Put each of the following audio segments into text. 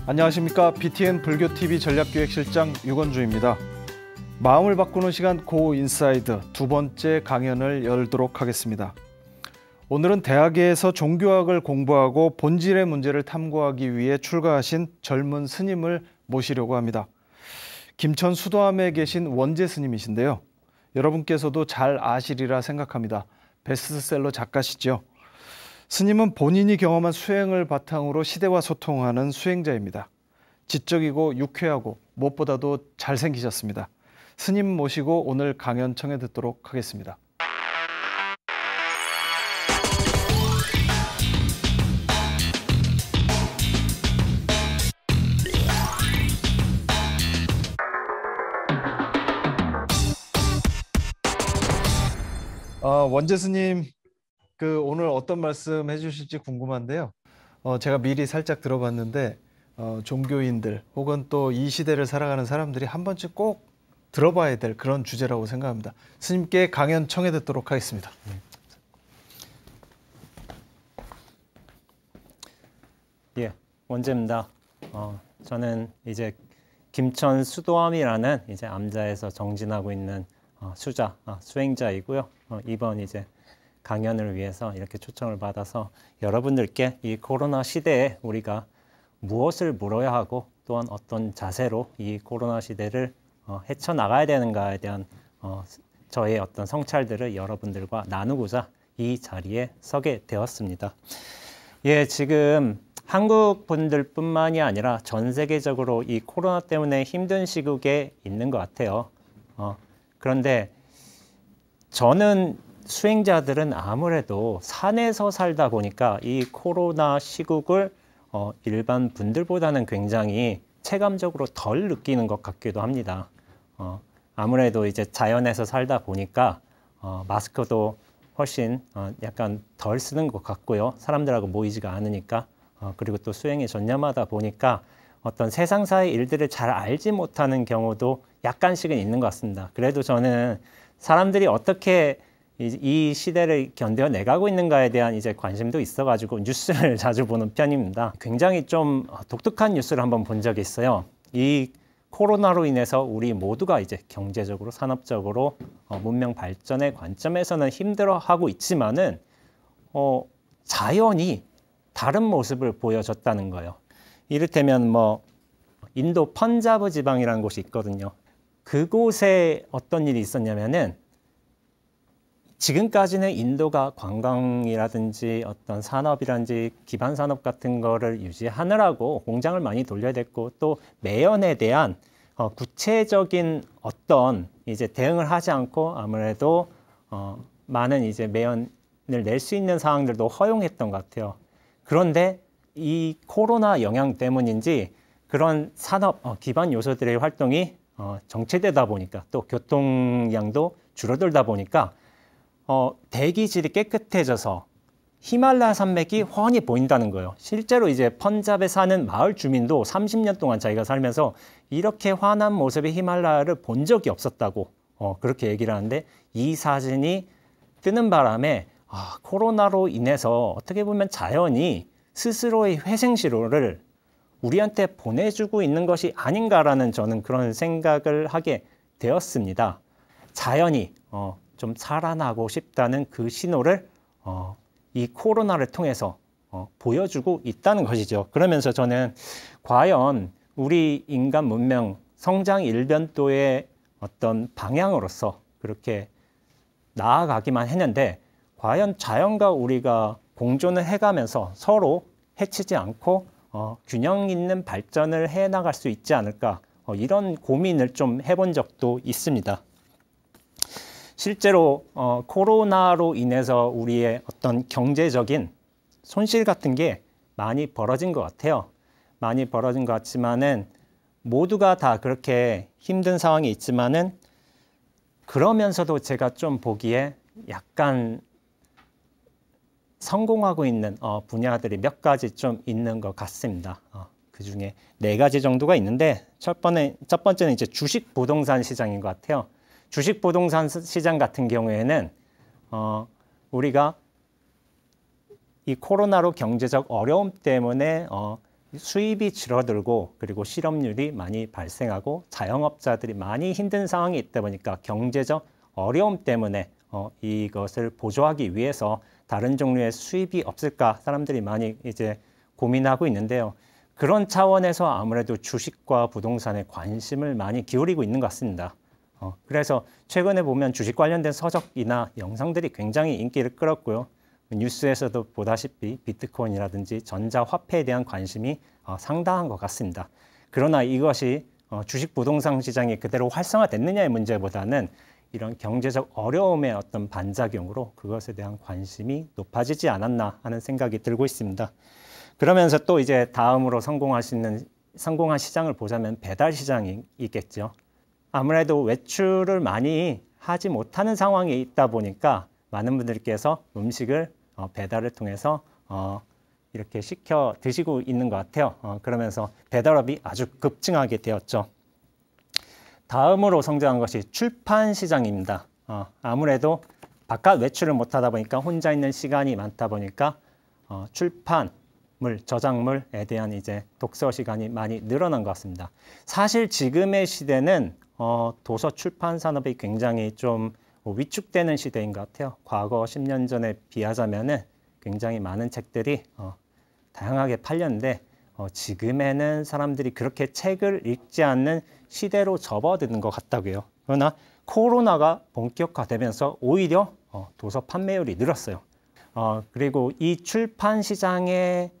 안녕하십니까. BTN 불교TV 전략기획실장 유건주입니다. 마음을 바꾸는 시간 고 인사이드 두 번째 강연을 열도록 하겠습니다. 오늘은 대학에서 종교학을 공부하고 본질의 문제를 탐구하기 위해 출가하신 젊은 스님을 모시려고 합니다. 김천 수도암에 계신 원재 스님이신데요. 여러분께서도 잘 아시리라 생각합니다. 베스트셀러 작가시죠. 스님은 본인이 경험한 수행을 바탕으로 시대와 소통하는 수행자입니다. 지적이고 유쾌하고 무엇보다도 잘생기셨습니다. 스님 모시고 오늘 강연 청해 듣도록 하겠습니다. 원재 스님, 오늘 어떤 말씀 해주실지 궁금한데요. 제가 미리 살짝 들어봤는데 종교인들 혹은 또 이 시대를 살아가는 사람들이 한 번쯤 꼭 들어봐야 될 그런 주제라고 생각합니다. 스님께 강연 청해 듣도록 하겠습니다. 예, 원재입니다. 저는 이제 김천 수도암이라는 이제 암자에서 정진하고 있는 수행자이고요. 이번 이제 강연을 위해서 이렇게 초청을 받아서 여러분들께 이 코로나 시대에 우리가 무엇을 물어야 하고 또한 어떤 자세로 이 코로나 시대를 헤쳐나가야 되는가에 대한 저의 어떤 성찰들을 여러분들과 나누고자 이 자리에 서게 되었습니다. 예, 지금 한국 분들뿐만이 아니라 전 세계적으로 이 코로나 때문에 힘든 시국에 있는 것 같아요. 그런데 저는 수행자들은 아무래도 산에서 살다 보니까 이 코로나 시국을 일반 분들보다는 굉장히 체감적으로 덜 느끼는 것 같기도 합니다. 아무래도 이제 자연에서 살다 보니까 마스크도 훨씬 약간 덜 쓰는 것 같고요. 사람들하고 모이지가 않으니까. 그리고 또 수행에 전념하다 보니까 어떤 세상사의 일들을 잘 알지 못하는 경우도 약간씩은 있는 것 같습니다. 그래도 저는 사람들이 어떻게 이 시대를 견뎌내가고 있는가에 대한 이제 관심도 있어가지고 뉴스를 자주 보는 편입니다. 굉장히 좀 독특한 뉴스를 한번 본 적이 있어요. 이 코로나로 인해서 우리 모두가 이제 경제적으로, 산업적으로 문명 발전의 관점에서는 힘들어하고 있지만은 자연이 다른 모습을 보여줬다는 거예요. 이를테면 뭐 인도 펀자브 지방이라는 곳이 있거든요. 그곳에 어떤 일이 있었냐면은 지금까지는 인도가 관광이라든지 어떤 산업이라든지 기반 산업 같은 거를 유지하느라고 공장을 많이 돌려야 됐고 또 매연에 대한 구체적인 어떤 이제 대응을 하지 않고 아무래도 많은 이제 매연을 낼 수 있는 상황들도 허용했던 것 같아요. 그런데 이 코로나 영향 때문인지 그런 산업 기반 요소들의 활동이 정체되다 보니까 또 교통량도 줄어들다 보니까 대기질이 깨끗해져서 히말라야 산맥이 훤히 보인다는 거예요. 실제로 이제 펀잡에 사는 마을 주민도 30년 동안 자기가 살면서 이렇게 환한 모습의 히말라야를 본 적이 없었다고 그렇게 얘기를 하는데 이 사진이 뜨는 바람에 코로나로 인해서 어떻게 보면 자연이 스스로의 회생시로를 우리한테 보내주고 있는 것이 아닌가라는 저는 그런 생각을 하게 되었습니다. 자연이 좀 살아나고 싶다는 그 신호를 이 코로나를 통해서 보여주고 있다는 것이죠. 그러면서 저는 과연 우리 인간 문명 성장 일변도의 어떤 방향으로서 그렇게 나아가기만 했는데 과연 자연과 우리가 공존을 해가면서 서로 해치지 않고 균형 있는 발전을 해나갈 수 있지 않을까 이런 고민을 좀 해본 적도 있습니다. 실제로 코로나로 인해서 우리의 어떤 경제적인 손실 같은 게 많이 벌어진 것 같아요. 많이 벌어진 것 같지만은 모두가 다 그렇게 힘든 상황이 있지만은 그러면서도 제가 좀 보기에 약간 성공하고 있는 분야들이 몇 가지 좀 있는 것 같습니다. 그 중에 4가지 정도가 있는데 첫 번째는 이제 주식 부동산 시장인 것 같아요. 주식 부동산 시장 같은 경우에는 우리가 이 코로나로 경제적 어려움 때문에 수입이 줄어들고 그리고 실업률이 많이 발생하고 자영업자들이 많이 힘든 상황이 있다 보니까 경제적 어려움 때문에 이것을 보조하기 위해서 다른 종류의 수입이 없을까 사람들이 많이 이제 고민하고 있는데요. 그런 차원에서 아무래도 주식과 부동산에 관심을 많이 기울이고 있는 것 같습니다. 그래서 최근에 보면 주식 관련된 서적이나 영상들이 굉장히 인기를 끌었고요. 뉴스에서도 보다시피 비트코인이라든지 전자화폐에 대한 관심이 상당한 것 같습니다. 그러나 이것이 주식 부동산 시장이 그대로 활성화됐느냐의 문제보다는 이런 경제적 어려움의 어떤 반작용으로 그것에 대한 관심이 높아지지 않았나 하는 생각이 들고 있습니다. 그러면서 또 이제 다음으로 성공한 시장을 보자면 배달 시장이 있겠죠. 아무래도 외출을 많이 하지 못하는 상황이 있다 보니까 많은 분들께서 음식을 배달을 통해서 이렇게 시켜 드시고 있는 것 같아요. 그러면서 배달업이 아주 급증하게 되었죠. 다음으로 성장한 것이 출판 시장입니다. 아무래도 바깥 외출을 못하다 보니까 혼자 있는 시간이 많다 보니까 출판물, 저작물에 대한 이제 독서 시간이 많이 늘어난 것 같습니다. 사실 지금의 시대는 도서 출판 산업이 굉장히 좀 위축되는 시대인 것 같아요. 과거 10년 전에 비하자면은 굉장히 많은 책들이 다양하게 팔렸는데 지금에는 사람들이 그렇게 책을 읽지 않는 시대로 접어드는 것 같다고요. 그러나 코로나가 본격화되면서 오히려 도서 판매율이 늘었어요. 그리고 이 출판 시장에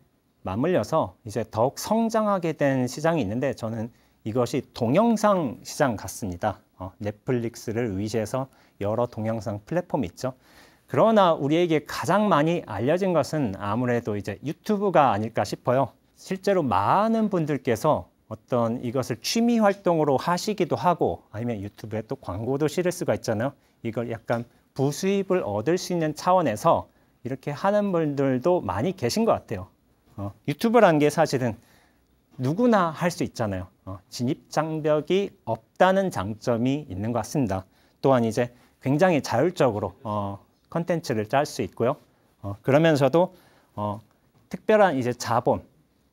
맞물려서 이제 더욱 성장하게 된 시장이 있는데 저는 이것이 동영상 시장 같습니다. 넷플릭스를 의지해서 여러 동영상 플랫폼이 있죠. 그러나 우리에게 가장 많이 알려진 것은 아무래도 이제 유튜브가 아닐까 싶어요. 실제로 많은 분들께서 어떤 이것을 취미 활동으로 하시기도 하고 아니면 유튜브에 또 광고도 실을 수가 있잖아요. 이걸 약간 부수입을 얻을 수 있는 차원에서 이렇게 하는 분들도 많이 계신 것 같아요. 유튜브라는 게 사실은 누구나 할 수 있잖아요. 진입 장벽이 없다는 장점이 있는 것 같습니다. 또한 이제 굉장히 자율적으로 컨텐츠를 짤 수 있고요. 그러면서도 특별한 이제 자본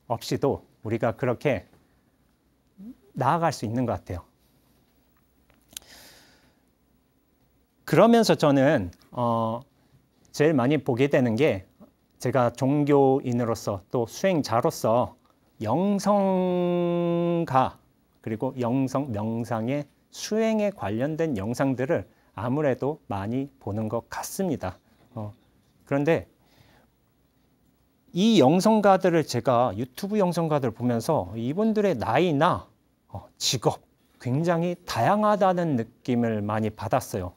없이도 우리가 그렇게 나아갈 수 있는 것 같아요. 그러면서 저는 제일 많이 보게 되는 게 제가 종교인으로서 또 수행자로서 영성가 그리고 영성 명상의 수행에 관련된 영상들을 아무래도 많이 보는 것 같습니다. 그런데 이 영성가들을 제가 유튜브 영성가들을 보면서 이분들의 나이나 직업 굉장히 다양하다는 느낌을 많이 받았어요.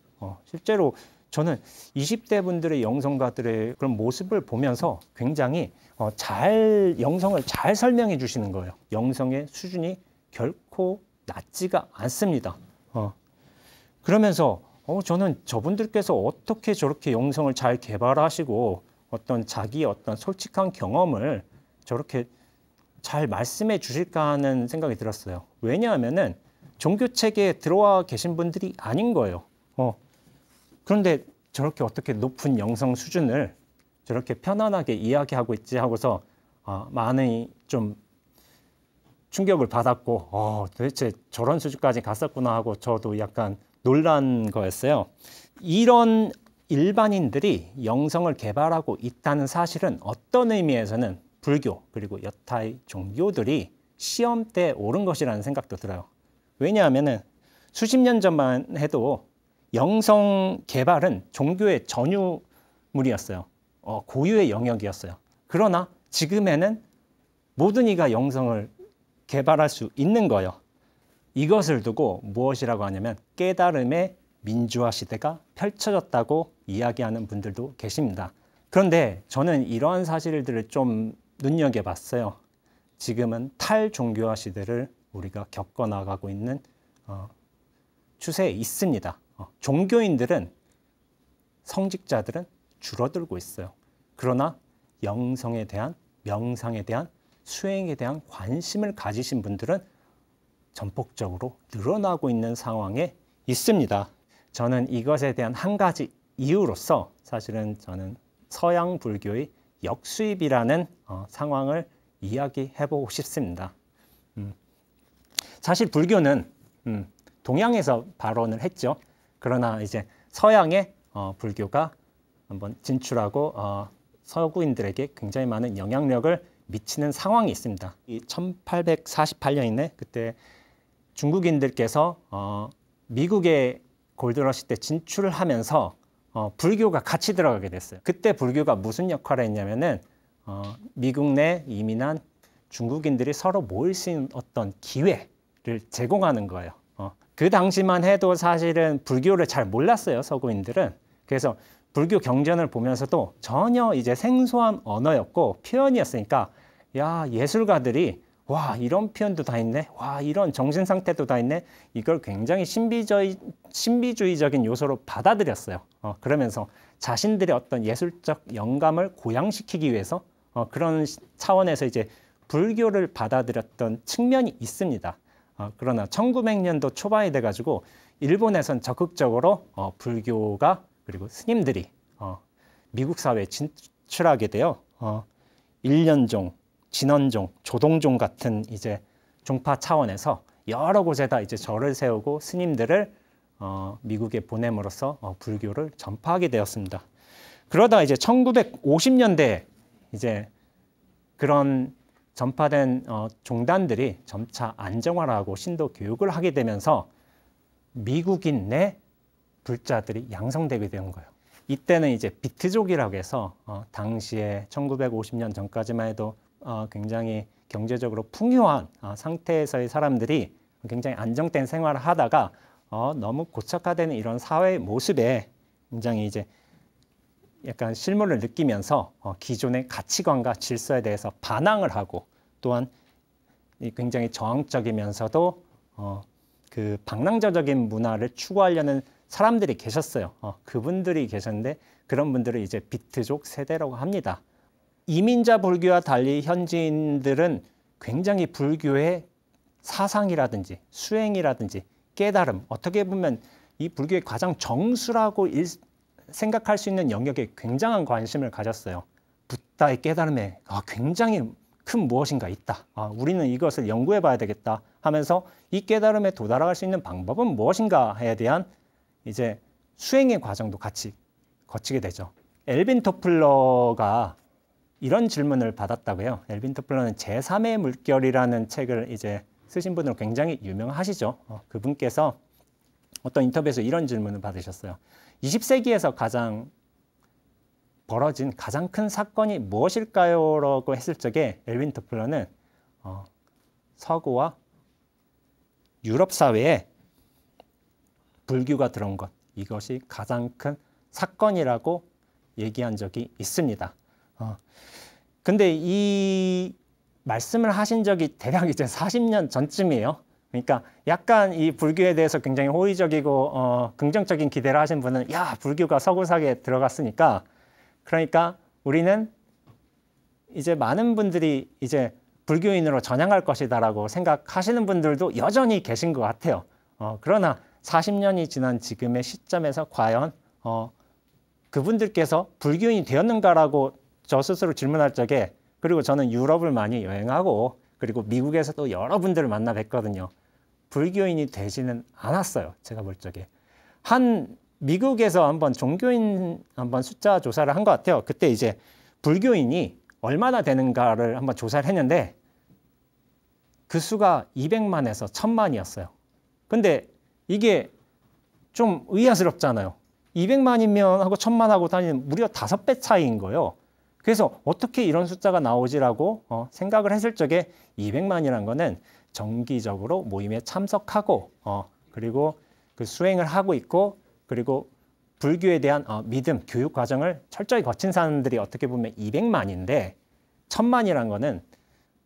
실제로 저는 20대 분들의 영성가들의 그런 모습을 보면서 굉장히 영성을 잘 설명해 주시는 거예요. 영성의 수준이 결코 낮지가 않습니다. 그러면서 저는 저분들께서 어떻게 저렇게 영성을 잘 개발하시고 어떤 자기의 어떤 솔직한 경험을 저렇게 잘 말씀해 주실까 하는 생각이 들었어요. 왜냐하면은 종교체계에 들어와 계신 분들이 아닌 거예요. 그런데 저렇게 어떻게 높은 영성 수준을 저렇게 편안하게 이야기하고 있지 하고서 많이 좀 충격을 받았고 도대체 저런 수준까지 갔었구나 하고 저도 약간 놀란 거였어요. 이런 일반인들이 영성을 개발하고 있다는 사실은 어떤 의미에서는 불교 그리고 여타의 종교들이 시험대에 오른 것이라는 생각도 들어요. 왜냐하면 수십 년 전만 해도 영성 개발은 종교의 전유물이었어요. 고유의 영역이었어요. 그러나 지금에는 모든 이가 영성을 개발할 수 있는 거예요. 이것을 두고 무엇이라고 하냐면 깨달음의 민주화 시대가 펼쳐졌다고 이야기하는 분들도 계십니다. 그런데 저는 이러한 사실들을 좀 눈여겨봤어요. 지금은 탈종교화 시대를 우리가 겪어나가고 있는 추세에 있습니다. 종교인들은 성직자들은 줄어들고 있어요. 그러나 영성에 대한 명상에 대한 수행에 대한 관심을 가지신 분들은 전폭적으로 늘어나고 있는 상황에 있습니다. 저는 이것에 대한 한 가지 이유로서 사실은 저는 서양 불교의 역수입이라는 상황을 이야기해보고 싶습니다. 사실 불교는 동양에서 발원을 했죠. 그러나 이제 서양의 불교가 한번 진출하고 서구인들에게 굉장히 많은 영향력을 미치는 상황이 있습니다. 이 1848년이네. 그때 중국인들께서 미국의 골드러시 때 진출을 하면서 불교가 같이 들어가게 됐어요. 그때 불교가 무슨 역할을 했냐면은 미국 내 이민한 중국인들이 서로 모일 수 있는 어떤 기회를 제공하는 거예요. 그 당시만 해도 사실은 불교를 잘 몰랐어요, 서구인들은. 그래서 불교 경전을 보면서도 전혀 이제 생소한 언어였고 표현이었으니까 야, 예술가들이 와, 이런 표현도 다 있네. 와, 이런 정신 상태도 다 있네. 이걸 굉장히 신비주의적인 요소로 받아들였어요. 그러면서 자신들의 어떤 예술적 영감을 고양시키기 위해서 그런 차원에서 이제 불교를 받아들였던 측면이 있습니다. 그러나 1900년도 초반이 돼가지고 일본에선 적극적으로 불교가 그리고 스님들이 미국 사회에 진출하게 돼요. 일련종, 진원종, 조동종 같은 이제 종파 차원에서 여러 곳에다 이제 절을 세우고 스님들을 미국에 보냄으로써 불교를 전파하게 되었습니다. 그러다 이제 1950년대 이제 그런 전파된 종단들이 점차 안정화하고 신도 교육을 하게 되면서 미국인 내 불자들이 양성되게 된 거예요. 이때는 이제 비트족이라고 해서 당시에 1950년 전까지만 해도 굉장히 경제적으로 풍요한 상태에서의 사람들이 굉장히 안정된 생활을 하다가 너무 고착화되는 이런 사회의 모습에 굉장히 이제 약간 실물을 느끼면서 기존의 가치관과 질서에 대해서 반항을 하고 또한 굉장히 저항적이면서도 그 방랑자적인 문화를 추구하려는 사람들이 계셨어요. 그분들이 계셨는데 그런 분들을 이제 비트족 세대라고 합니다. 이민자 불교와 달리 현지인들은 굉장히 불교의 사상이라든지 수행이라든지 깨달음, 어떻게 보면 이 불교의 가장 정수라고 생각할 수 있는 영역에 굉장한 관심을 가졌어요. 붓다의 깨달음에 굉장히 큰 무엇인가 있다. 우리는 이것을 연구해 봐야 되겠다 하면서 이 깨달음에 도달할 수 있는 방법은 무엇인가에 대한 이제 수행의 과정도 같이 거치게 되죠. 엘빈 토플러가 이런 질문을 받았다고 해요. 엘빈 토플러는 제3의 물결이라는 책을 이제 쓰신 분으로 굉장히 유명하시죠. 그분께서 어떤 인터뷰에서 이런 질문을 받으셨어요. 20세기에서 벌어진 가장 큰 사건이 무엇일까요? 라고 했을 적에 엘빈 토플러는 서구와 유럽 사회에 불교가 들어온 것, 이것이 가장 큰 사건이라고 얘기한 적이 있습니다. 근데 이 말씀을 하신 적이 대략 이제 40년 전쯤이에요. 그러니까 약간 이 불교에 대해서 굉장히 호의적이고 긍정적인 기대를 하신 분은 야, 불교가 서구사회에 들어갔으니까 그러니까 우리는 이제 많은 분들이 이제 불교인으로 전향할 것이다라고 생각하시는 분들도 여전히 계신 것 같아요. 그러나 40년이 지난 지금의 시점에서 과연 그분들께서 불교인이 되었는가라고 저 스스로 질문할 적에, 그리고 저는 유럽을 많이 여행하고 그리고 미국에서도 여러분들을 만나 뵀거든요. 불교인이 되지는 않았어요. 제가 볼 적에. 미국에서 한번 종교인 한번 숫자 조사를 한 것 같아요. 그때 이제 불교인이 얼마나 되는가를 한번 조사를 했는데 그 수가 200만에서 1000만이었어요. 근데 이게 좀 의아스럽잖아요. 200만이면 하고 1000만하고 다니는 무려 5배 차이인 거예요. 그래서 어떻게 이런 숫자가 나오지라고 생각을 했을 적에 200만이라는 거는 정기적으로 모임에 참석하고 그리고 그 수행을 하고 있고 그리고 불교에 대한 믿음, 교육 과정을 철저히 거친 사람들이 어떻게 보면 200만인데 1000만이라는 거는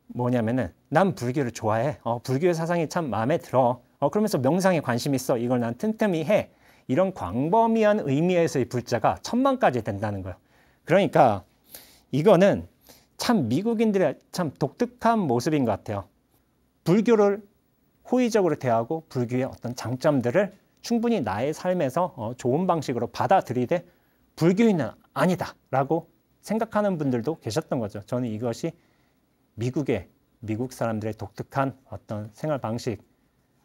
뭐냐면은 난 불교를 좋아해. 불교의 사상이 참 마음에 들어. 그러면서 명상에 관심 있어. 이걸 난 틈틈이 해. 이런 광범위한 의미에서의 불자가 1000만까지 된다는 거예요. 그러니까 이거는 참 미국인들의 참 독특한 모습인 것 같아요. 불교를 호의적으로 대하고 불교의 어떤 장점들을 충분히 나의 삶에서 좋은 방식으로 받아들이되 불교인은 아니다 라고 생각하는 분들도 계셨던 거죠. 저는 이것이 미국 사람들의 독특한 어떤 생활 방식,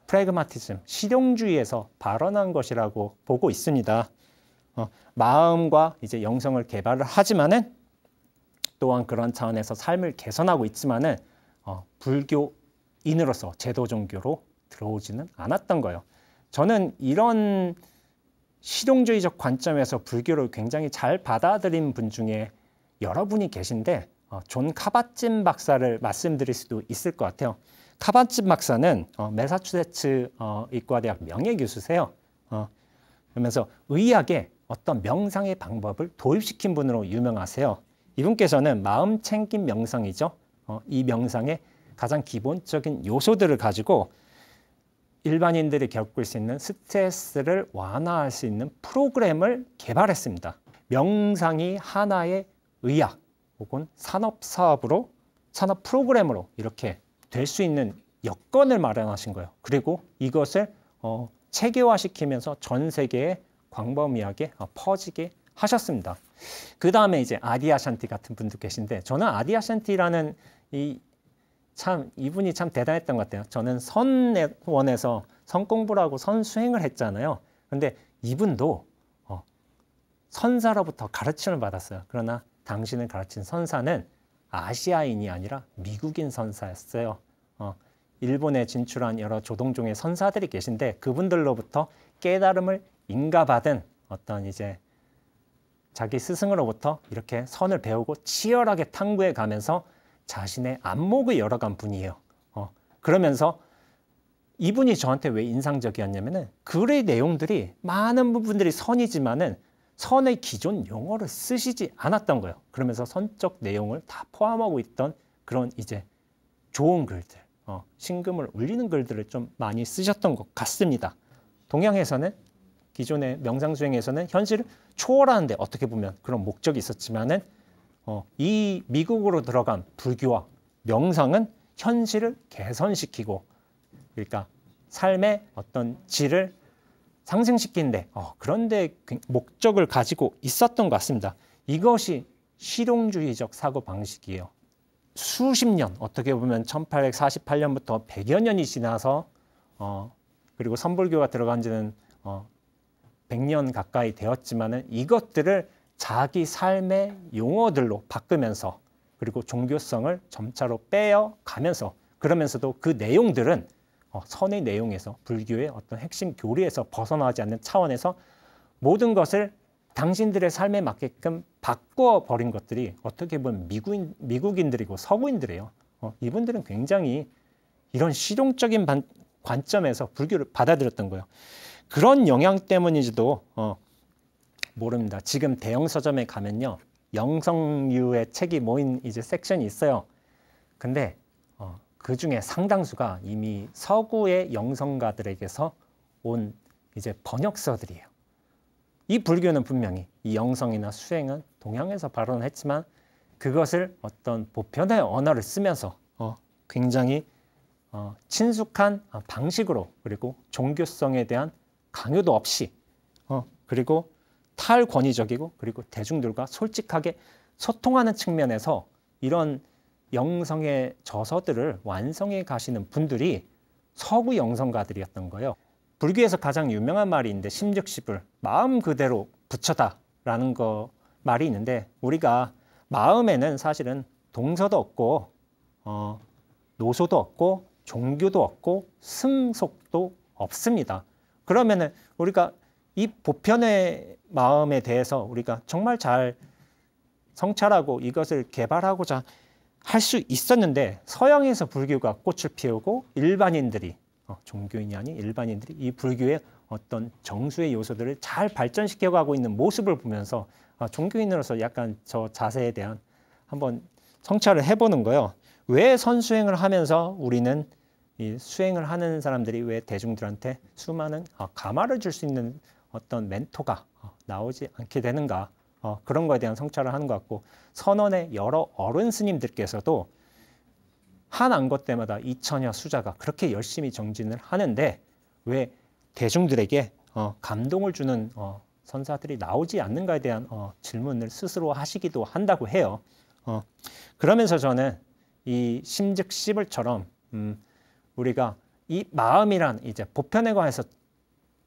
프래그마티즘, 실용주의에서 발원한 것이라고 보고 있습니다. 마음과 이제 영성을 개발을 하지만은 또한 그런 차원에서 삶을 개선하고 있지만은 불교인으로서 제도 종교로 들어오지는 않았던 거예요. 저는 이런 실용주의적 관점에서 불교를 굉장히 잘 받아들인 분 중에 여러분이 계신데 존 카바찐 박사를 말씀드릴 수도 있을 것 같아요. 카바찐 박사는 매사추세츠 의과대학 명예교수세요. 그러면서 의학에 어떤 명상의 방법을 도입시킨 분으로 유명하세요. 이분께서는 마음 챙김 명상이죠. 이 명상의 가장 기본적인 요소들을 가지고 일반인들이 겪을 수 있는 스트레스를 완화할 수 있는 프로그램을 개발했습니다. 명상이 하나의 의학 혹은 산업 프로그램으로 이렇게 될 수 있는 여건을 마련하신 거예요. 그리고 이것을 체계화시키면서 전 세계에 광범위하게 퍼지게 하셨습니다. 그 다음에 이제 아디아샨티 같은 분도 계신데, 저는 아디아샨티라는 이분이 참 대단했던 것 같아요. 저는 선원에서 선공부를 하고 선수행을 했잖아요. 근데 이분도 선사로부터 가르침을 받았어요. 그러나 당신을 가르친 선사는 아시아인이 아니라 미국인 선사였어요. 일본에 진출한 여러 조동종의 선사들이 계신데 그분들로부터 깨달음을 인가받은 어떤 이제 자기 스승으로부터 이렇게 선을 배우고 치열하게 탐구해 가면서 자신의 안목을 열어간 분이에요. 그러면서 이분이 저한테 왜 인상적이었냐면은 글의 내용들이 많은 부분들이 선이지만은 선의 기존 용어를 쓰시지 않았던 거예요. 그러면서 선적 내용을 다 포함하고 있던 그런 이제 좋은 글들, 신금을 울리는 글들을 좀 많이 쓰셨던 것 같습니다. 동양에서는 기존의 명상수행에서는 현실을 초월하는데 어떻게 보면 그런 목적이 있었지만은 이 미국으로 들어간 불교와 명상은 현실을 개선시키고, 그러니까 삶의 어떤 질을 상승시키는데 그런데 목적을 가지고 있었던 것 같습니다. 이것이 실용주의적 사고방식이에요. 수십 년, 어떻게 보면 1848년부터 100여 년이 지나서 그리고 선불교가 들어간 지는 100년 가까이 되었지만은 이것들을 자기 삶의 용어들로 바꾸면서 그리고 종교성을 점차로 빼어가면서, 그러면서도 그 내용들은 선의 내용에서 불교의 어떤 핵심 교리에서 벗어나지 않는 차원에서 모든 것을 당신들의 삶에 맞게끔 바꿔 버린 것들이 어떻게 보면 미국인들이고 서구인들이에요. 이분들은 굉장히 이런 실용적인 관점에서 불교를 받아들였던 거예요. 그런 영향 때문인지도 모릅니다. 지금 대형 서점에 가면요, 영성류의 책이 모인 이제 섹션이 있어요. 근데 그 중에 상당수가 이미 서구의 영성가들에게서 온 이제 번역서들이에요. 이 불교는 분명히 이 영성이나 수행은 동양에서 발원했지만 그것을 어떤 보편의 언어를 쓰면서 굉장히 친숙한 방식으로, 그리고 종교성에 대한 강요도 없이 그리고 탈권위적이고 그리고 대중들과 솔직하게 소통하는 측면에서 이런 영성의 저서들을 완성해 가시는 분들이 서구 영성가들이었던 거예요. 불교에서 가장 유명한 말이 있는데 심즉시불, 마음 그대로 부처다라는 말이 있는데, 우리가 마음에는 사실은 동서도 없고 노소도 없고 종교도 없고 승속도 없습니다. 그러면은 우리가 이 보편의 마음에 대해서 우리가 정말 잘 성찰하고 이것을 개발하고자 할 수 있었는데, 서양에서 불교가 꽃을 피우고 일반인들이, 종교인이 아닌 일반인들이 이 불교의 어떤 정수의 요소들을 잘 발전시켜가고 있는 모습을 보면서 종교인으로서 약간 저 자세에 대한 한번 성찰을 해보는 거예요. 왜 선수행을 하면서 우리는 이 수행을 하는 사람들이 왜 대중들한테 수많은 감화를 줄 수 있는 어떤 멘토가 나오지 않게 되는가, 그런 거에 대한 성찰을 하는 것 같고, 선원의 여러 어른 스님들께서도 한 안것 때마다 2000여 수자가 그렇게 열심히 정진을 하는데 왜 대중들에게 감동을 주는 선사들이 나오지 않는가에 대한 질문을 스스로 하시기도 한다고 해요. 그러면서 저는 이 심즉 시불처럼 우리가 이 마음이란 이제 보편에 관해서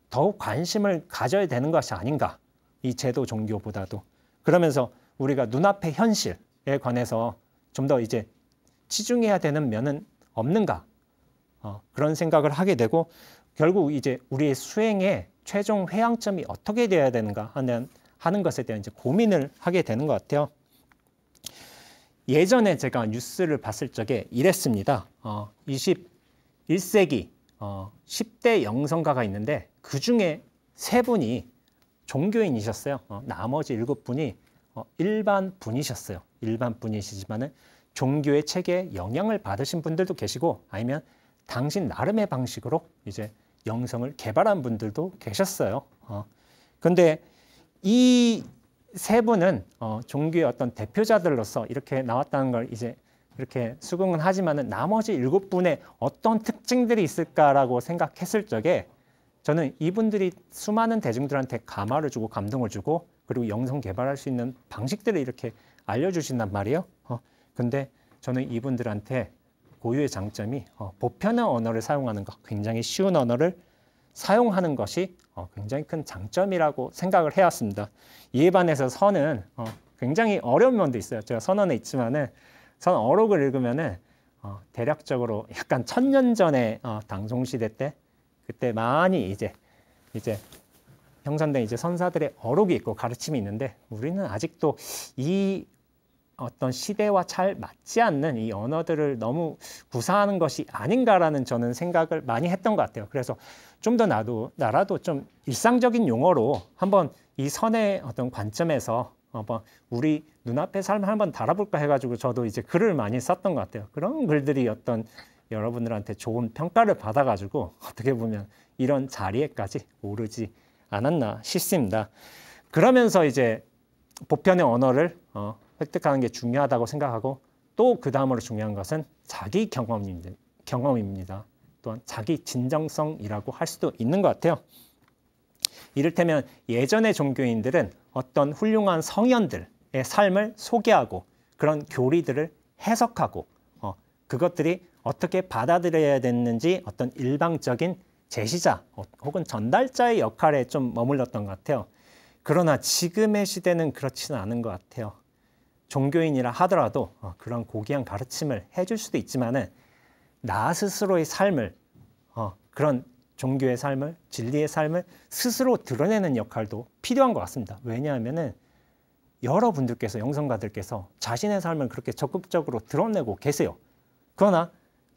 더욱 관심을 가져야 되는 것이 아닌가, 이 제도 종교보다도. 그러면서 우리가 눈앞의 현실에 관해서 좀 더 이제 치중해야 되는 면은 없는가, 그런 생각을 하게 되고, 결국 이제 우리의 수행의 최종 회향점이 어떻게 되어야 되는가 하는 것에 대한 이제 고민을 하게 되는 것 같아요. 예전에 제가 뉴스를 봤을 적에 이랬습니다. 21세기 10대 영성가가 있는데 그 중에 3분이 종교인이셨어요. 나머지 7분이 일반 분이셨어요. 일반 분이시지만은 종교의 체계에 영향을 받으신 분들도 계시고, 아니면 당신 나름의 방식으로 이제 영성을 개발한 분들도 계셨어요. 근데 이 3분은 종교의 어떤 대표자들로서 이렇게 나왔다는 걸 이제 이렇게 수긍은 하지만은 나머지 7분의 어떤 특징들이 있을까라고 생각했을 적에 저는 이분들이 수많은 대중들한테 감화를 주고 감동을 주고, 그리고 영성 개발할 수 있는 방식들을 이렇게 알려주신단 말이에요. 근데 저는 이분들한테 고유의 장점이 보편의 언어를 사용하는 것, 굉장히 쉬운 언어를 사용하는 것이 굉장히 큰 장점이라고 생각을 해왔습니다. 이에 반해서 선은 굉장히 어려운 면도 있어요. 제가 선언에 있지만은 선 어록을 읽으면은 대략적으로 약간 1000년 전에 당송시대 때 그때 많이 이제 형성된 이제 선사들의 어록이 있고 가르침이 있는데, 우리는 아직도 이 어떤 시대와 잘 맞지 않는 이 언어들을 너무 구사하는 것이 아닌가라는 저는 생각을 많이 했던 것 같아요. 그래서 좀 더 나라도 좀 일상적인 용어로 한번 이 선의 어떤 관점에서 한번 우리 눈앞의 삶을 한번 달아볼까 해가지고 저도 이제 글을 많이 썼던 것 같아요. 그런 글들이 어떤 여러분들한테 좋은 평가를 받아가지고 어떻게 보면 이런 자리에까지 오르지 않았나 싶습니다. 그러면서 이제 보편의 언어를 획득하는 게 중요하다고 생각하고, 또 그 다음으로 중요한 것은 자기 경험입니다. 또한 자기 진정성이라고 할 수도 있는 것 같아요. 이를테면 예전의 종교인들은 어떤 훌륭한 성현들의 삶을 소개하고 그런 교리들을 해석하고 그것들이 어떻게 받아들여야 됐는지 어떤 일방적인 제시자 혹은 전달자의 역할에 좀 머물렀던 것 같아요. 그러나 지금의 시대는 그렇지는 않은 것 같아요. 종교인이라 하더라도 그런 고귀한 가르침을 해줄 수도 있지만은 나 스스로의 삶을 그런 종교의 삶을, 진리의 삶을 스스로 드러내는 역할도 필요한 것 같습니다. 왜냐하면은 여러분들께서, 영성가들께서 자신의 삶을 그렇게 적극적으로 드러내고 계세요. 그러나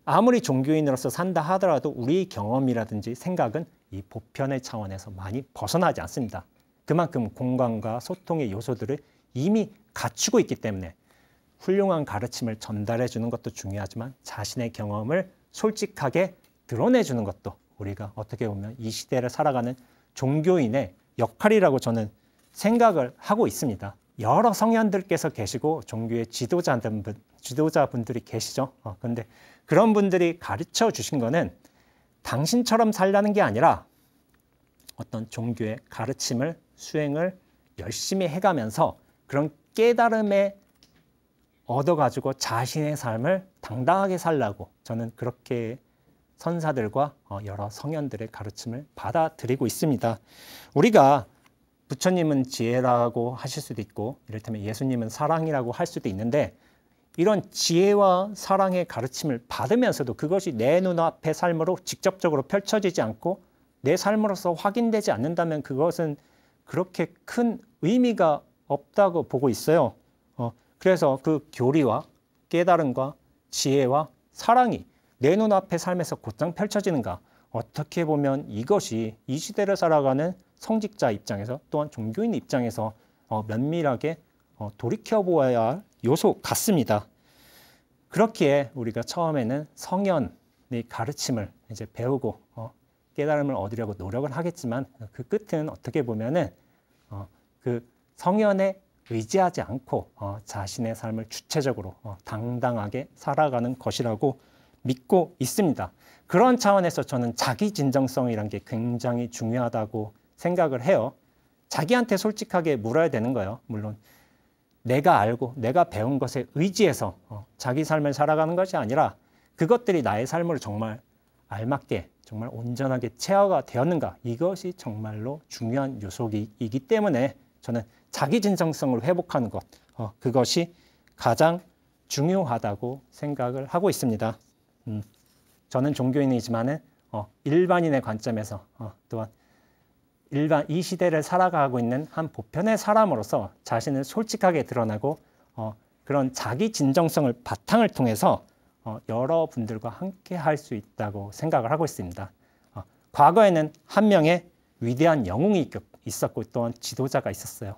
아무리 종교인으로서 산다 하더라도 우리의 경험이라든지 생각은 이 보편의 차원에서 많이 벗어나지 않습니다. 그만큼 공감과 소통의 요소들을 이미 갖추고 있기 때문에 훌륭한 가르침을 전달해 주는 것도 중요하지만 자신의 경험을 솔직하게 드러내 주는 것도 우리가 어떻게 보면 이 시대를 살아가는 종교인의 역할이라고 저는 생각을 하고 있습니다. 여러 성현들께서 계시고 종교의 지도자분들이 계시죠. 그런데 그런 분들이 가르쳐 주신 거는 당신처럼 살라는 게 아니라 어떤 종교의 가르침을, 수행을 열심히 해가면서 그런 깨달음에 얻어가지고 자신의 삶을 당당하게 살라고, 저는 그렇게 선사들과 여러 성현들의 가르침을 받아들이고 있습니다. 우리가 부처님은 지혜라고 하실 수도 있고, 이를테면 예수님은 사랑이라고 할 수도 있는데, 이런 지혜와 사랑의 가르침을 받으면서도 그것이 내 눈앞의 삶으로 직접적으로 펼쳐지지 않고 내 삶으로서 확인되지 않는다면 그것은 그렇게 큰 의미가 없다고 보고 있어요. 그래서 그 교리와 깨달음과 지혜와 사랑이 내 눈앞의 삶에서 곧장 펼쳐지는가, 어떻게 보면 이것이 이 시대를 살아가는 성직자 입장에서 또한 종교인 입장에서 면밀하게 돌이켜보아야 할 요소 같습니다. 그렇기에 우리가 처음에는 성현의 가르침을 이제 배우고 깨달음을 얻으려고 노력을 하겠지만 그 끝은 어떻게 보면은 그 성현에 의지하지 않고 자신의 삶을 주체적으로 당당하게 살아가는 것이라고 믿고 있습니다. 그런 차원에서 저는 자기 진정성이란 게 굉장히 중요하다고 생각을 해요. 자기한테 솔직하게 물어야 되는 거예요. 물론 내가 알고 내가 배운 것에 의지해서 자기 삶을 살아가는 것이 아니라 그것들이 나의 삶으로 정말 알맞게 정말 온전하게 체화가 되었는가, 이것이 정말로 중요한 요소이기 때문에 저는 자기 진정성을 회복하는 것, 그것이 가장 중요하다고 생각을 하고 있습니다. 저는 종교인이지만은 일반인의 관점에서 또한 이 시대를 살아가고 있는 한 보편의 사람으로서 자신을 솔직하게 드러나고 그런 자기 진정성을 바탕을 통해서 여러분들과 함께 할 수 있다고 생각을 하고 있습니다. 과거에는 한 명의 위대한 영웅이 있었고 또한 지도자가 있었어요.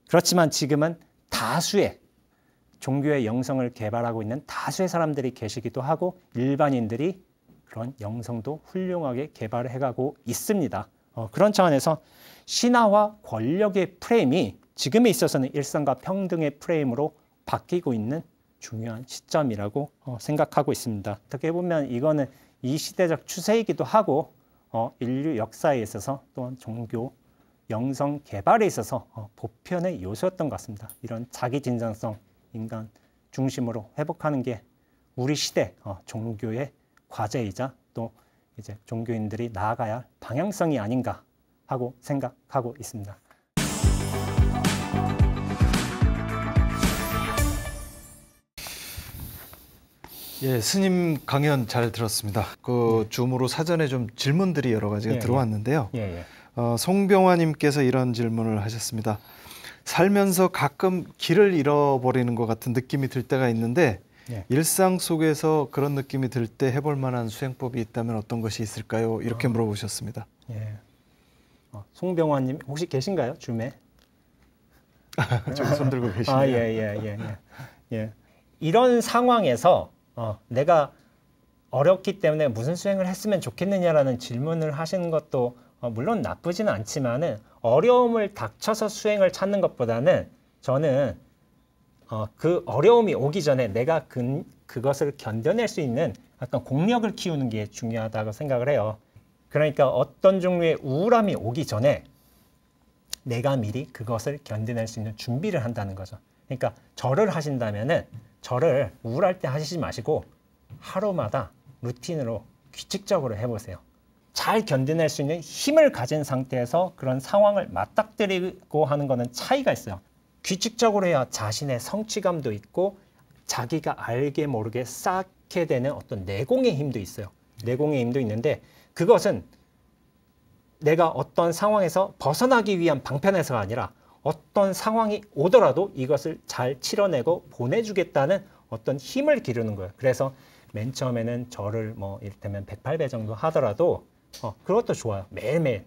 그렇지만 지금은 다수의 종교의 영성을 개발하고 있는 다수의 사람들이 계시기도 하고 일반인들이 그런 영성도 훌륭하게 개발을 해가고 있습니다. 그런 차원에서 신화와 권력의 프레임이 지금에 있어서는 일상과 평등의 프레임으로 바뀌고 있는 중요한 시점이라고 생각하고 있습니다. 어떻게 보면 이거는 이 시대적 추세이기도 하고 인류 역사에 있어서 또한 종교 영성 개발에 있어서 보편의 요소였던 것 같습니다. 이런 자기 진정성, 인간 중심으로 회복하는 게 우리 시대 종교의 과제이자 또 이제 종교인들이 나아가야 할 방향성이 아닌가 하고 생각하고 있습니다. 예, 스님 강연 잘 들었습니다. 줌으로 사전에 좀 질문들이 여러 가지가 들어왔는데요. 송병화님께서 이런 질문을 하셨습니다. 살면서 가끔 길을 잃어버리는 것 같은 느낌이 들 때가 있는데 일상 속에서 그런 느낌이 들 때 해볼 만한 수행법이 있다면 어떤 것이 있을까요? 이렇게 물어보셨습니다. 송병화님 혹시 계신가요? 줌에? 저기 손 들고 계시네요. 예. 이런 상황에서 내가 어렵기 때문에 무슨 수행을 했으면 좋겠느냐라는 질문을 하시는 것도 물론 나쁘지는 않지만은 어려움을 닥쳐서 수행을 찾는 것보다는 저는 그 어려움이 오기 전에 내가 그것을 견뎌낼 수 있는 어떤 공력을 키우는 게 중요하다고 생각을 해요. 그러니까 어떤 종류의 우울함이 오기 전에 내가 미리 그것을 견뎌낼 수 있는 준비를 한다는 거죠. 그러니까 절을 하신다면은 절을 우울할 때 하시지 마시고 하루마다 루틴으로 규칙적으로 해보세요. 잘 견뎌낼 수 있는 힘을 가진 상태에서 그런 상황을 맞닥뜨리고 하는 거는 차이가 있어요. 규칙적으로 해야 자신의 성취감도 있고 자기가 알게 모르게 쌓게 되는 어떤 내공의 힘도 있어요. 내공의 힘도 있는데 그것은 내가 어떤 상황에서 벗어나기 위한 방편에서가 아니라 어떤 상황이 오더라도 이것을 잘 치러내고 보내주겠다는 어떤 힘을 기르는 거예요. 그래서 맨 처음에는 절을 이를테면 108배 정도 하더라도 그것도 좋아요. 매일매일.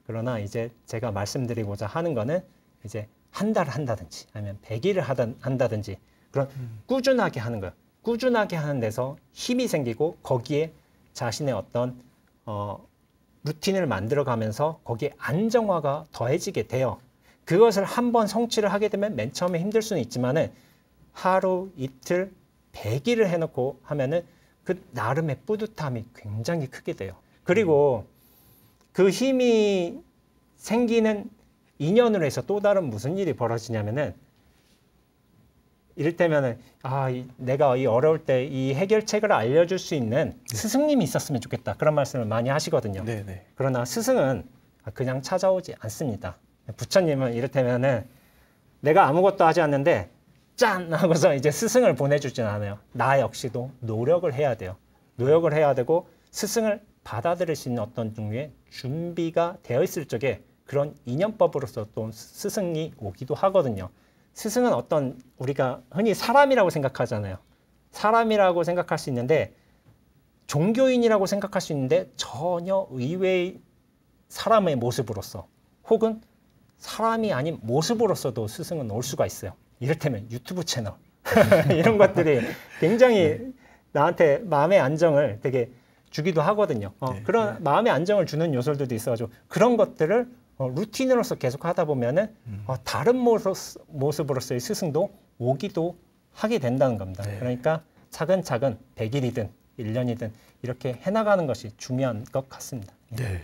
그러나 이제 제가 말씀드리고자 하는 거는 이제 한 달을 한다든지 아니면 100일을 한다든지 그런 꾸준하게 하는 거예요. 꾸준하게 하는 데서 힘이 생기고 거기에 자신의 어떤 루틴을 만들어가면서 거기에 안정화가 더해지게 돼요. 그것을 한번 성취를 하게 되면 맨 처음에 힘들 수는 있지만은 하루, 이틀, 100일을 해놓고 하면은 그 나름의 뿌듯함이 굉장히 크게 돼요. 그리고 그 힘이 생기는 인연으로 해서 또 다른 무슨 일이 벌어지냐면은 이를테면은 내가 이 어려울 때 이 해결책을 알려줄 수 있는 스승님이 있었으면 좋겠다. 그런 말씀을 많이 하시거든요. 네네. 그러나 스승은 그냥 찾아오지 않습니다. 부처님은 이를테면은 내가 아무것도 하지 않는데 짠! 하고서 이제 스승을 보내주진 않아요. 나 역시도 노력을 해야 돼요. 노력을 해야 되고 스승을 받아들일 수 있는 어떤 종류의 준비가 되어 있을 적에 그런 인연법으로서 또 스승이 오기도 하거든요. 스승은 어떤 우리가 흔히 사람이라고 생각하잖아요. 사람이라고 생각할 수 있는데 종교인이라고 생각할 수 있는데 전혀 의외의 사람의 모습으로서 혹은 사람이 아닌 모습으로서도 스승은 올 수가 있어요. 이를테면 유튜브 채널 이런 것들이 굉장히 나한테 마음의 안정을 되게 주기도 하거든요. 그런 마음의 안정을 주는 요소들도 있어가지고 그런 것들을 루틴으로서 계속 하다 보면은 다른 모습으로서의 스승도 오기도 하게 된다는 겁니다. 그러니까 차근차근 100일이든 1년이든 이렇게 해나가는 것이 중요한 것 같습니다. 네.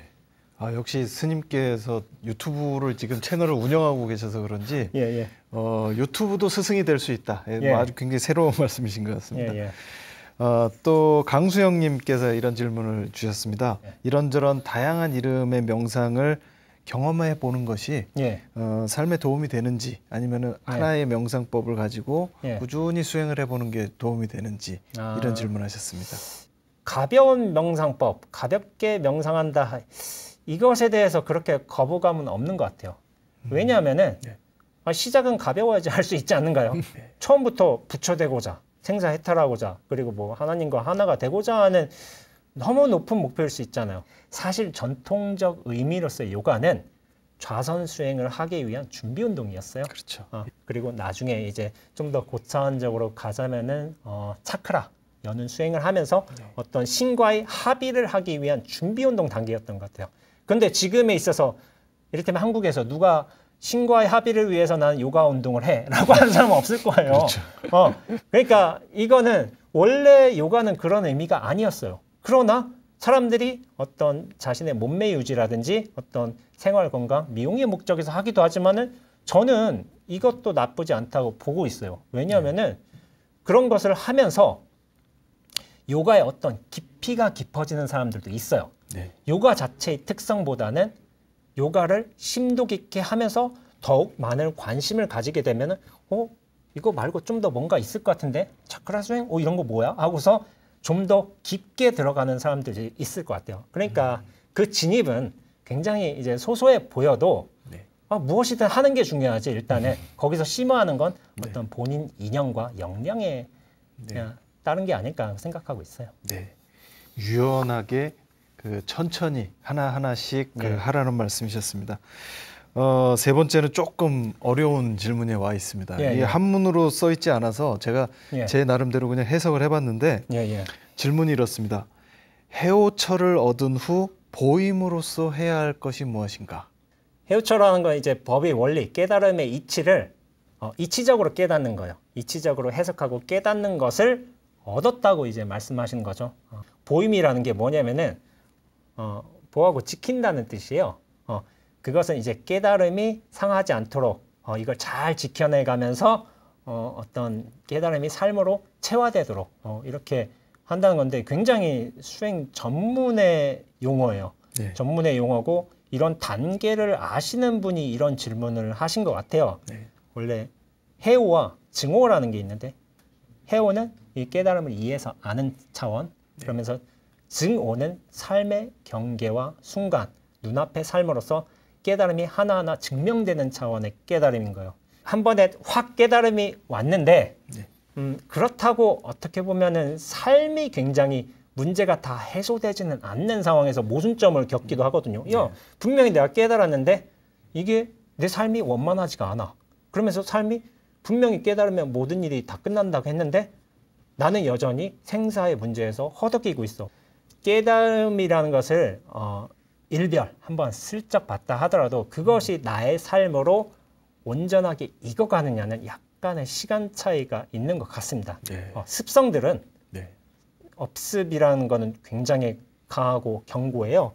아, 역시 스님께서 유튜브를 지금 채널을 운영하고 계셔서 그런지 유튜브도 스승이 될 수 있다. 아주 굉장히 새로운 말씀이신 것 같습니다. 또 강수영님께서 이런 질문을 주셨습니다. 이런저런 다양한 이름의 명상을 경험해 보는 것이 삶에 도움이 되는지 아니면 하나의 명상법을 가지고 꾸준히 수행을 해보는 게 도움이 되는지 이런 질문하셨습니다. 가벼운 명상법, 가볍게 명상한다. 이것에 대해서 그렇게 거부감은 없는 것 같아요. 왜냐하면은 시작은 가벼워야지 할 수 있지 않는가요? 처음부터 부처되고자, 생사해탈하고자, 그리고 뭐 하나님과 하나가 되고자 하는 너무 높은 목표일 수 있잖아요. 사실 전통적 의미로서의 요가는 좌선 수행을 하기 위한 준비 운동이었어요. 그렇죠. 그리고 나중에 이제 좀 더 고차원적으로 가자면은 차크라, 여는 수행을 하면서 어떤 신과의 합의를 하기 위한 준비 운동 단계였던 것 같아요. 근데 지금에 있어서 이를테면 한국에서 누가 신과의 합의를 위해서 나는 요가 운동을 해 라고 하는 사람은 없을 거예요. 그렇죠. 그러니까 이거는 원래 요가는 그런 의미가 아니었어요. 그러나 사람들이 어떤 자신의 몸매 유지라든지 어떤 생활 건강, 미용의 목적에서 하기도 하지만은 저는 이것도 나쁘지 않다고 보고 있어요. 왜냐하면은 그런 것을 하면서 요가의 어떤 깊이가 깊어지는 사람들도 있어요. 요가 자체의 특성보다는 요가를 심도 깊게 하면서 더욱 많은 관심을 가지게 되면은 이거 말고 좀 더 뭔가 있을 것 같은데 차크라 수행? 이런 거 뭐야? 하고서 좀 더 깊게 들어가는 사람들이 있을 것 같아요. 그러니까 그 진입은 굉장히 이제 소소해 보여도 무엇이든 하는 게 중요하지. 일단은 거기서 심어하는 건 어떤 본인 인연과 역량에 따른 게 아닐까 생각하고 있어요. 유연하게 천천히 하나하나씩 하라는 말씀이셨습니다. 세 번째는 조금 어려운 질문에 와 있습니다. 이게 한문으로 써 있지 않아서 제가 제 나름대로 그냥 해석을 해봤는데 질문이 이렇습니다. 해오철을 얻은 후 보임으로써 해야 할 것이 무엇인가? 해오철이라는 건 이제 법의 원리, 깨달음의 이치를 이치적으로 깨닫는 거예요. 이치적으로 해석하고 깨닫는 것을 얻었다고 이제 말씀하시는 거죠. 보임이라는 게 뭐냐면은 보호하고 지킨다는 뜻이에요. 그것은 이제 깨달음이 상하지 않도록 이걸 잘 지켜내가면서 어떤 깨달음이 삶으로 체화되도록 이렇게 한다는 건데 굉장히 수행 전문의 용어예요. 전문의 용어고 이런 단계를 아시는 분이 이런 질문을 하신 것 같아요. 원래 해오와 증오라는 게 있는데 해오는 이 깨달음을 이해해서 아는 차원, 그러면서 증오는 삶의 경계와 순간, 눈앞의 삶으로서 깨달음이 하나하나 증명되는 차원의 깨달음인 거예요. 한 번에 확 깨달음이 왔는데 그렇다고 어떻게 보면은 삶이 굉장히 문제가 다 해소되지는 않는 상황에서 모순점을 겪기도 하거든요. 분명히 내가 깨달았는데 이게 내 삶이 원만하지가 않아. 그러면서 삶이 분명히 깨달으면 모든 일이 다 끝난다고 했는데 나는 여전히 생사의 문제에서 허덕이고 있어. 깨달음이라는 것을 일별 한번 슬쩍 봤다 하더라도 그것이 나의 삶으로 온전하게 익어가느냐는 약간의 시간 차이가 있는 것 같습니다. 습성들은 업습이라는 거는 굉장히 강하고 견고해요.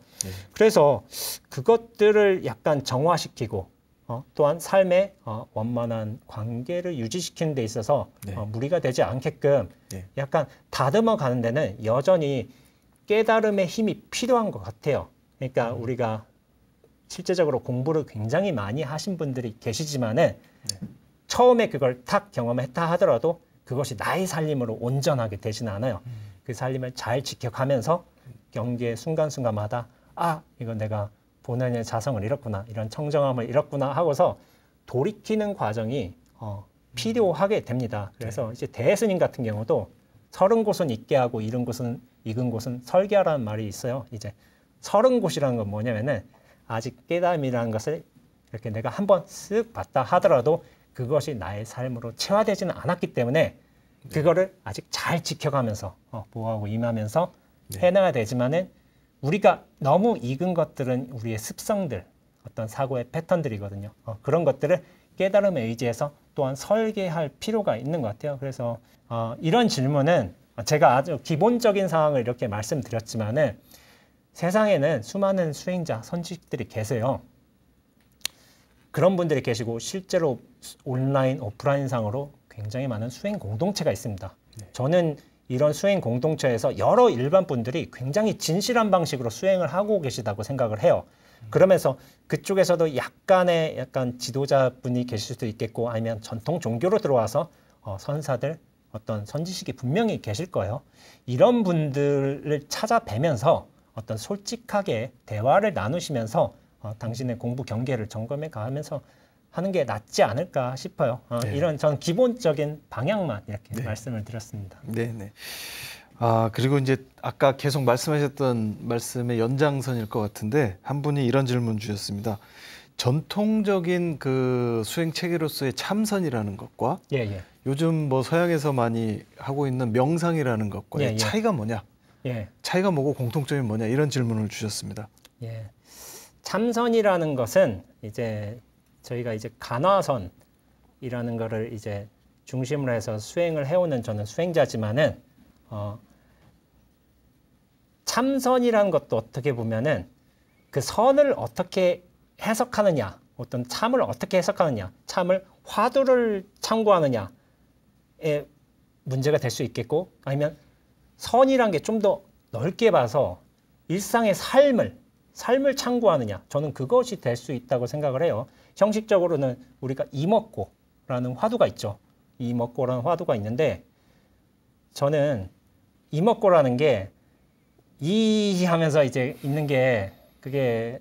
그래서 그것들을 약간 정화시키고 또한 삶의 원만한 관계를 유지시키는 데 있어서 무리가 되지 않게끔 약간 다듬어 가는 데는 여전히 깨달음의 힘이 필요한 것 같아요. 그러니까 우리가 실제적으로 공부를 굉장히 많이 하신 분들이 계시지만은 처음에 그걸 탁 경험했다 하더라도 그것이 나의 살림으로 온전하게 되지는 않아요. 그 살림을 잘 지켜가면서 경계의 순간순간마다 이거 내가 본연의 자성을 잃었구나, 이런 청정함을 잃었구나 하고서 돌이키는 과정이 필요하게 됩니다. 그래서 이제 대스님 같은 경우도 30곳은 잊게 하고 익은 곳은 설계하라는 말이 있어요. 이제 30곳이라는 건 뭐냐면은 아직 깨달음이라는 것을 이렇게 내가 한번 쓱 봤다 하더라도 그것이 나의 삶으로 체화되지는 않았기 때문에 그거를 아직 잘 지켜가면서 보호하고 임하면서 해나가야 되지만은 우리가 너무 익은 것들은 우리의 습성들, 어떤 사고의 패턴들이거든요. 그런 것들을 깨달음에 의지해서 또한 설계할 필요가 있는 것 같아요. 그래서 이런 질문은 제가 아주 기본적인 상황을 이렇게 말씀드렸지만은 세상에는 수많은 수행자, 선지식들이 계세요. 그런 분들이 계시고 실제로 온라인, 오프라인상으로 굉장히 많은 수행 공동체가 있습니다. 네. 저는 이런 수행 공동체에서 여러 일반 분들이 굉장히 진실한 방식으로 수행을 하고 계시다고 생각을 해요. 그러면서 그쪽에서도 약간 지도자분이 계실 수도 있겠고 아니면 전통 종교로 들어와서 선사들, 어떤 선지식이 분명히 계실 거예요. 이런 분들을 찾아뵈면서 어떤 솔직하게 대화를 나누시면서 당신의 공부 경계를 점검해 가면서 하는 게 낫지 않을까 싶어요. 네. 이런 전 기본적인 방향만 이렇게 네. 말씀을 드렸습니다. 네네. 그리고 이제 아까 계속 말씀하셨던 말씀의 연장선일 것 같은데 한 분이 이런 질문 주셨습니다. 전통적인 그 수행 체계로서의 참선이라는 것과 요즘 뭐 서양에서 많이 하고 있는 명상이라는 것과의 차이가 뭐냐? 차이가 뭐고 공통점이 뭐냐? 이런 질문을 주셨습니다. 참선이라는 것은 이제 저희가 이제 간화선이라는 거를 이제 중심으로 해서 수행을 해오는 저는 수행자지만은 참선이라는 것도 어떻게 보면은 그 선을 어떻게 해석하느냐, 어떤 참을 어떻게 해석하느냐, 참을 화두를 참고하느냐에 문제가 될 수 있겠고, 아니면 선이란 게 좀 더 넓게 봐서 일상의 삶을 참고하느냐, 저는 그것이 될 수 있다고 생각을 해요. 형식적으로는 우리가 이먹고라는 화두가 있죠. 이먹고라는 화두가 있는데 저는 이먹고라는 게 이 하면서 이제 있는 게 그게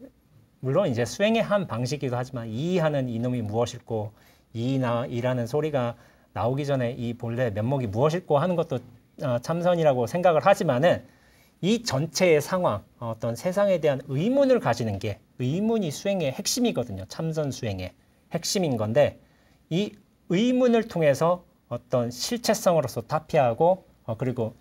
물론 이제 수행의 한 방식이기도 하지만 이하는 이놈이 무엇일꼬 이라는 소리가 나오기 전에 이 본래 면목이 무엇일꼬 하는 것도 참선이라고 생각을 하지만은 이 전체의 상황, 어떤 세상에 대한 의문을 가지는 게 의문이 수행의 핵심이거든요. 참선 수행의 핵심인 건데 이 의문을 통해서 어떤 실체성으로서 타피하고 그리고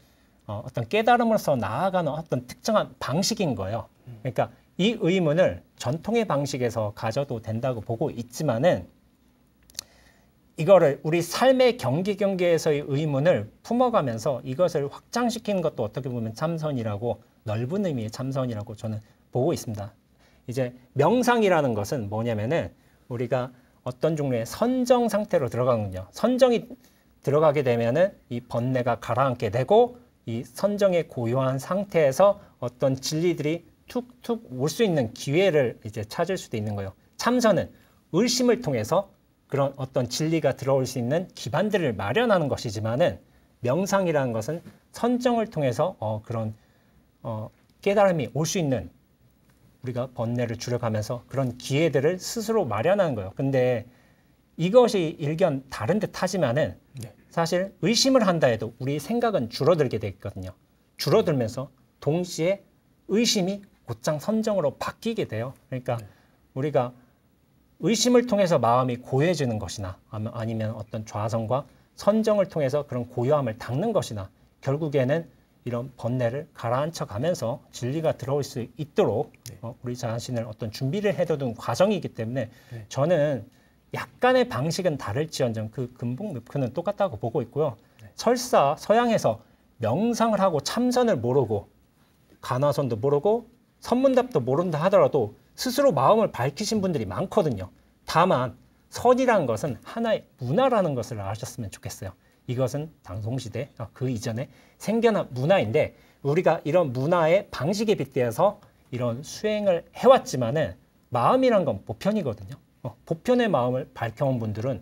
어떤 깨달음으로서 나아가는 어떤 특정한 방식인 거예요. 그러니까 이 의문을 전통의 방식에서 가져도 된다고 보고 있지만은 이거를 우리 삶의 경계에서의 의문을 품어가면서 이것을 확장시키는 것도 어떻게 보면 참선이라고 넓은 의미의 참선이라고 저는 보고 있습니다. 이제 명상이라는 것은 뭐냐면은 우리가 어떤 종류의 선정 상태로 들어가는군요. 선정이 들어가게 되면은 이 번뇌가 가라앉게 되고 이 선정의 고요한 상태에서 어떤 진리들이 툭툭 올 수 있는 기회를 이제 찾을 수도 있는 거예요. 참선은 의심을 통해서 그런 어떤 진리가 들어올 수 있는 기반들을 마련하는 것이지만은 명상이라는 것은 선정을 통해서 그런 깨달음이 올 수 있는 우리가 번뇌를 줄여가면서 그런 기회들을 스스로 마련하는 거예요. 근데 이것이 일견 다른 듯 하지만은 사실 의심을 한다 해도 우리 생각은 줄어들게 돼 있거든요. 줄어들면서 동시에 의심이 곧장 선정으로 바뀌게 돼요. 그러니까 우리가 의심을 통해서 마음이 고요해지는 것이나 아니면 어떤 좌선과 선정을 통해서 그런 고요함을 닦는 것이나 결국에는 이런 번뇌를 가라앉혀 가면서 진리가 들어올 수 있도록 우리 자신을 어떤 준비를 해두는 과정이기 때문에 저는 약간의 방식은 다를지언정 그 근본 목표는 똑같다고 보고 있고요. 설사 서양에서 명상을 하고 참선을 모르고 간화선도 모르고 선문답도 모른다 하더라도 스스로 마음을 밝히신 분들이 많거든요. 다만 선이라는 것은 하나의 문화라는 것을 아셨으면 좋겠어요. 이것은 당송시대 그 이전에 생겨난 문화인데 우리가 이런 문화의 방식에 빗대어서 이런 수행을 해왔지만은 마음이란 건 보편이거든요. 보편의 마음을 밝혀온 분들은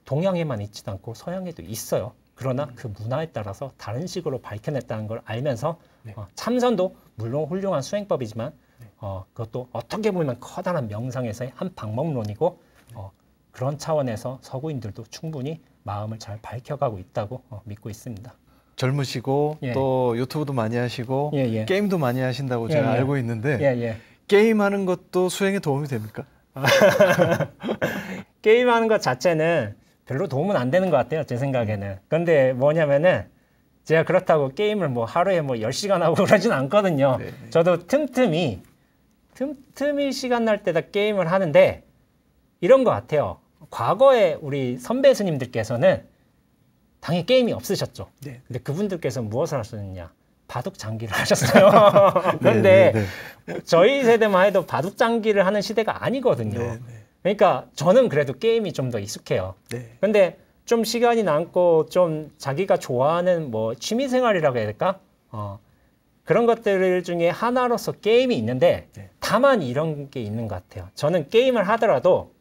동양에만 있지도 않고 서양에도 있어요. 그러나 그 문화에 따라서 다른 식으로 밝혀냈다는 걸 알면서 참선도 물론 훌륭한 수행법이지만 그것도 어떻게 보면 커다란 명상에서의 한 방법론이고 그런 차원에서 서구인들도 충분히 마음을 잘 밝혀가고 있다고 믿고 있습니다. 젊으시고 또 유튜브도 많이 하시고 게임도 많이 하신다고 제가 알고 있는데 게임하는 것도 수행에 도움이 됩니까? 게임하는 것 자체는 별로 도움은 안 되는 것 같아요. 제 생각에는. 근데 뭐냐면은 제가 그렇다고 게임을 뭐 하루에 뭐 10시간 하고 그러진 않거든요. 저도 틈틈이 시간 날 때다 게임을 하는데 이런 것 같아요. 과거에 우리 선배 스님들께서는 당연히 게임이 없으셨죠. 근데 그분들께서 무엇을 하셨느냐. 바둑 장기를 하셨어요. 그런데 저희 세대만 해도 바둑 장기를 하는 시대가 아니거든요. 그러니까 저는 그래도 게임이 좀 더 익숙해요. 근데 좀 시간이 남고 좀 자기가 좋아하는 뭐 취미생활이라고 해야 될까? 그런 것들 중에 하나로서 게임이 있는데 다만 이런 게 있는 것 같아요. 저는 게임을 하더라도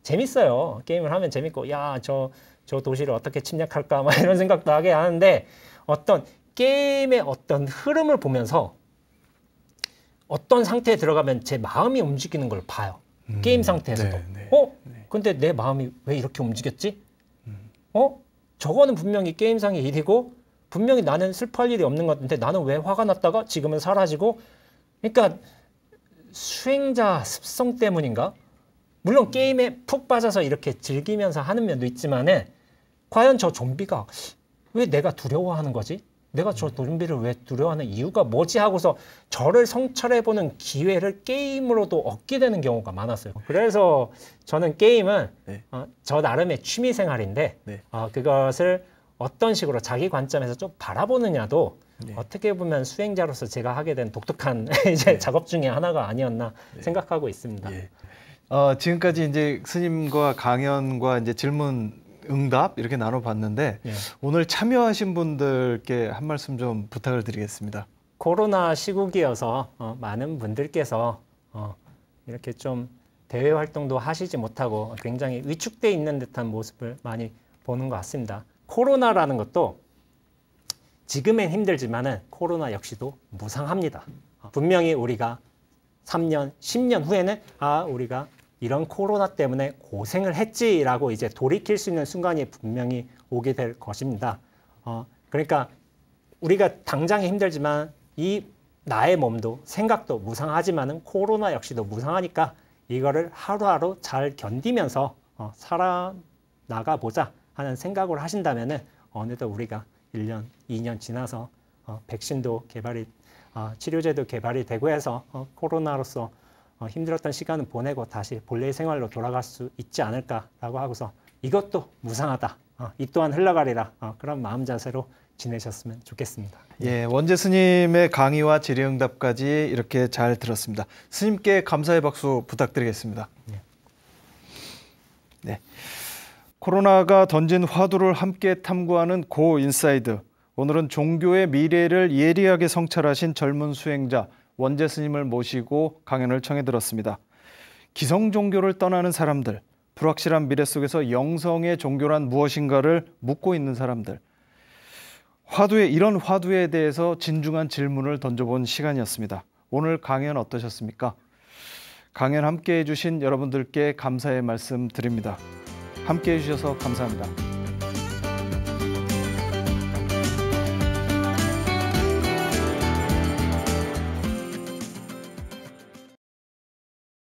재밌어요. 게임을 하면 재밌고 야, 저 도시를 어떻게 침략할까 막 이런 생각도 하게 하는데 어떤 게임의 어떤 흐름을 보면서 어떤 상태에 들어가면 제 마음이 움직이는 걸 봐요. 게임 상태에서도. 근데 내 마음이 왜 이렇게 움직였지? 저거는 분명히 게임상의 일이고 분명히 나는 슬퍼할 일이 없는 것 같은데 나는 왜 화가 났다가 지금은 사라지고. 그러니까 수행자 습성 때문인가? 물론 게임에 푹 빠져서 이렇게 즐기면서 하는 면도 있지만은 과연 저 좀비가 왜 내가 두려워하는 거지? 내가 저 좀비를 왜 두려워하는 이유가 뭐지? 하고서 저를 성찰해보는 기회를 게임으로도 얻게 되는 경우가 많았어요. 그래서 저는 게임은 저 나름의 취미생활인데 그것을 어떤 식으로 자기 관점에서 좀 바라보느냐도 어떻게 보면 수행자로서 제가 하게 된 독특한 이제 작업 중에 하나가 아니었나 생각하고 있습니다. 지금까지 이제 스님과 강연과 이제 질문 응답 이렇게 나눠봤는데 오늘 참여하신 분들께 한 말씀 좀 부탁을 드리겠습니다. 코로나 시국이어서 많은 분들께서 이렇게 좀 대외 활동도 하시지 못하고 굉장히 위축돼 있는 듯한 모습을 많이 보는 것 같습니다. 코로나라는 것도 지금엔 힘들지만은 코로나 역시도 무상합니다. 분명히 우리가 3년, 10년 후에는 우리가 이런 코로나 때문에 고생을 했지라고 이제 돌이킬 수 있는 순간이 분명히 오게 될 것입니다. 그러니까 우리가 당장에 힘들지만 이 나의 몸도 생각도 무상하지만은 코로나 역시도 무상하니까 이거를 하루하루 잘 견디면서 살아나가 보자 하는 생각을 하신다면은 어느덧 우리가 1년, 2년 지나서 백신도 개발이 치료제도 개발이 되고 해서 코로나로서 힘들었던 시간을 보내고 다시 본래의 생활로 돌아갈 수 있지 않을까라고 하고서 이것도 무상하다. 이 또한 흘러가리라. 그런 마음 자세로 지내셨으면 좋겠습니다. 원재 스님의 강의와 질의응답까지 이렇게 잘 들었습니다. 스님께 감사의 박수 부탁드리겠습니다. 코로나가 던진 화두를 함께 탐구하는 고 인사이드. 오늘은 종교의 미래를 예리하게 성찰하신 젊은 수행자 원재 스님을 모시고 강연을 청해 들었습니다. 기성 종교를 떠나는 사람들, 불확실한 미래 속에서 영성의 종교란 무엇인가를 묻고 있는 사람들, 이런 화두에 대해서 진중한 질문을 던져본 시간이었습니다. 오늘 강연 어떠셨습니까? 강연 함께 해주신 여러분들께 감사의 말씀 드립니다. 함께 해주셔서 감사합니다.